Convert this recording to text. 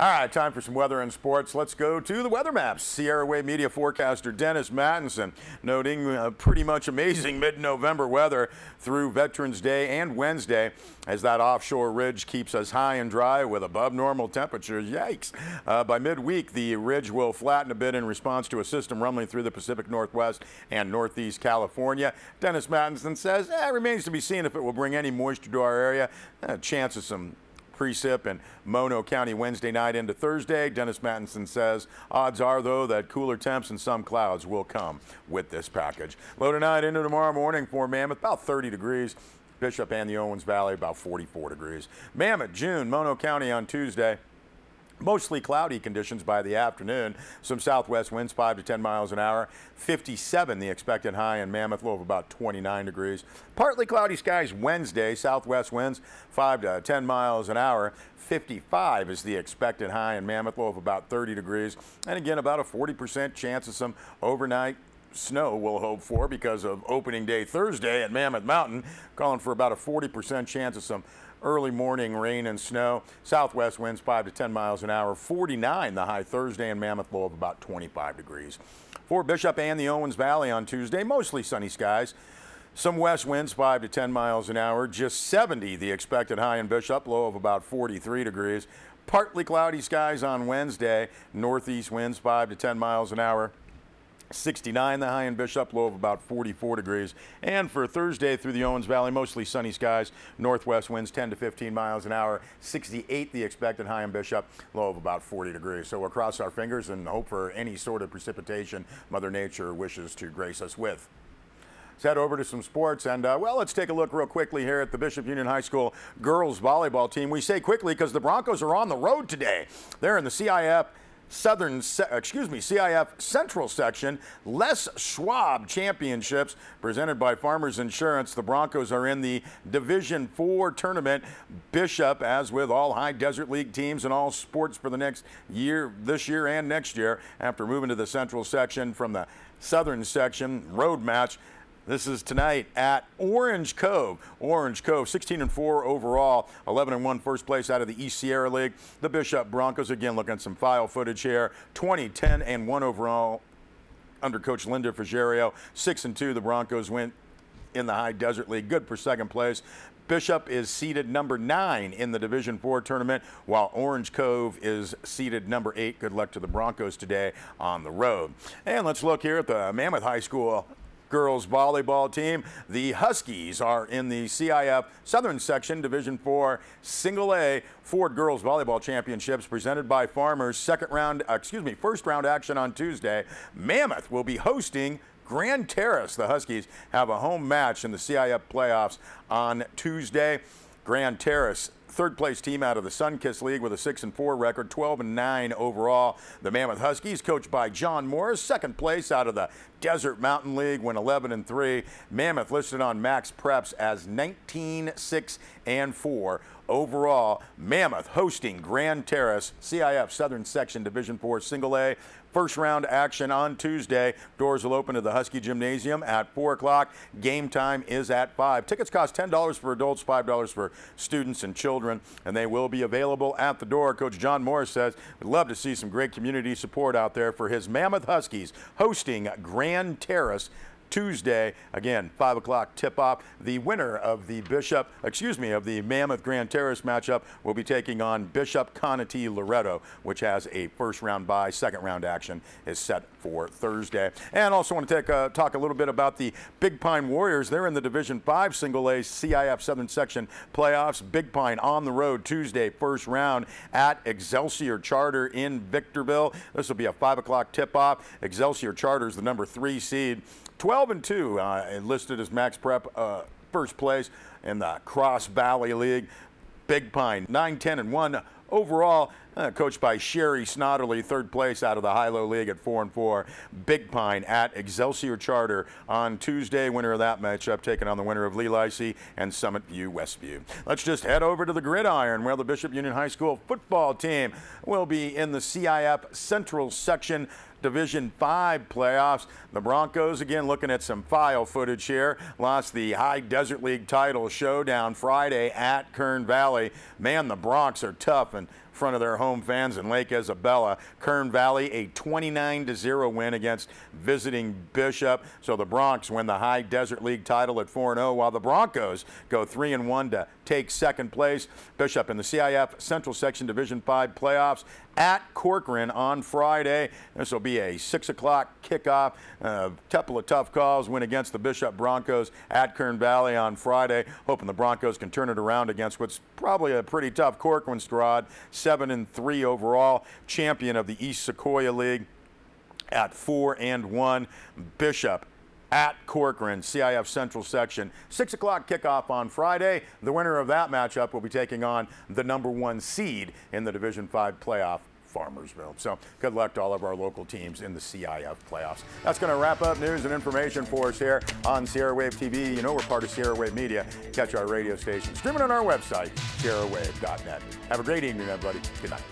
All right, time for some weather and sports. Let's go to the weather maps. Sierra Way media forecaster Dennis Mattinson noting pretty much amazing mid-November weather through Veterans Day and Wednesday as that offshore ridge keeps us high and dry with above normal temperatures. Yikes. By midweek, the ridge will flatten a bit in response to a system rumbling through the Pacific Northwest and Northeast California. Dennis Mattinson says it remains to be seen if it will bring any moisture to our area. Chance of some precip in Mono County Wednesday night into Thursday. Dennis Mattinson says odds are, though, that cooler temps and some clouds will come with this package. Low tonight into tomorrow morning for Mammoth, about 30 degrees. Bishop and the Owens Valley, about 44 degrees. Mammoth, June, Mono County on Tuesday. Mostly cloudy conditions by the afternoon. Some southwest winds 5 to 10 miles an hour. 57 the expected high in Mammoth, low of about 29 degrees. Partly cloudy skies Wednesday. Southwest winds 5 to 10 miles an hour. 55 is the expected high in Mammoth, low of about 30 degrees. And again, about a 40% chance of some overnight snow we'll hope for because of opening day Thursday at Mammoth Mountain, calling for about a 40% chance of some early morning rain and snow. Southwest winds 5 to 10 miles an hour. 49 the high Thursday in Mammoth, low of about 25 degrees. For Bishop and the Owens Valley on Tuesday, mostly sunny skies. Some west winds 5 to 10 miles an hour. Just 70 the expected high in Bishop, low of about 43 degrees. Partly cloudy skies on Wednesday. Northeast winds 5 to 10 miles an hour. 69 the high in Bishop, low of about 44 degrees. And for Thursday through the Owens Valley, mostly sunny skies. Northwest winds 10 to 15 miles an hour. 68 the expected high in Bishop, low of about 40 degrees. So we'll cross our fingers and hope for any sort of precipitation Mother Nature wishes to grace us with. Let's head over to some sports, and well, let's take a look real quickly here at the Bishop Union High School girls volleyball team. We say quickly because the Broncos are on the road today. They're in the CIF Central Section Les Schwab Championships presented by Farmers Insurance. The Broncos are in the Division IV tournament. Bishop, as with all High Desert League teams and all sports for the next year, this year and next year, after moving to the Central Section from the Southern Section road match. This is tonight at Orange Cove. Orange Cove, 16-4 overall, 11-1 first place out of the East Sierra League. The Bishop Broncos, again, looking at some file footage here, 20-10-1 overall under Coach Linda Frigerio. 6-2 the Broncos went in the High Desert League. Good for second place. Bishop is seeded number 9 in the Division IV tournament, while Orange Cove is seeded number 8. Good luck to the Broncos today on the road. And let's look here at the Mammoth High School girls volleyball team. The Huskies are in the CIF Southern Section Division IV Single A Ford Girls Volleyball Championships presented by Farmers. First round action on Tuesday. Mammoth will be hosting Grand Terrace. The Huskies have a home match in the CIF playoffs on Tuesday. Grand Terrace, third place team out of the Sunkist League with a 6-4 record, 12-9 overall. The Mammoth Huskies, coached by John Morris, second place out of the Desert Mountain League, went 11-3. Mammoth listed on Max Preps as 19-6-4 overall. Mammoth hosting Grand Terrace, CIF Southern Section Division IV Single A. First round action on Tuesday. Doors will open to the Husky Gymnasium at 4 o'clock. Game time is at 5. Tickets cost $10 for adults, $5 for students and children, and they will be available at the door. Coach John Morris says we'd love to see some great community support out there for his Mammoth Huskies hosting Grand Terrace Tuesday. Again, 5 o'clock tip-off. The winner of the Mammoth Grand Terrace matchup will be taking on Bishop Conatee Loretto, which has a first-round bye. Second-round action is set for Thursday. And also want to talk a little bit about the Big Pine Warriors. They're in the Division V Single A CIF Southern Section playoffs. Big Pine on the road Tuesday, first round at Excelsior Charter in Victorville. This will be a 5 o'clock tip-off. Excelsior Charter is the number 3 seed. 12-2 listed as Max Prep first place in the Cross Valley League. Big Pine 9-10-1 overall, coached by Sherry Snodderly, third place out of the High-Low League at 4-4. Big Pine at Excelsior Charter on Tuesday. Winner of that matchup taking on the winner of Lee Lacey and Summit View Westview. Let's just head over to the gridiron where the Bishop Union High School football team will be in the CIF Central Section Division 5 playoffs. The Broncos, again, looking at some file footage here, lost the High Desert League title showdown Friday at Kern Valley. Man, the Broncs are tough in front of their home fans in Lake Isabella. Kern Valley, a 29-0 win against visiting Bishop. So the Broncs win the High Desert League title at 4-0, while the Broncos go 3-1 to take second place. Bishop in the CIF Central Section Division 5 playoffs at Corcoran on Friday. This will be a 6 o'clock kickoff. A couple of tough calls, win against the Bishop Broncos at Kern Valley on Friday. Hoping the Broncos can turn it around against what's probably a pretty tough Corcoran squad. 7-3 overall, champion of the East Sequoia League at 4-1. Bishop at Corcoran, CIF Central Section. 6 o'clock kickoff on Friday. The winner of that matchup will be taking on the #1 seed in the Division 5 playoff, Farmersville. So good luck to all of our local teams in the CIF playoffs. That's going to wrap up news and information for us here on Sierra Wave TV. You know we're part of Sierra Wave Media. Catch our radio station streaming on our website, sierrawave.net. Have a great evening, everybody. Good night.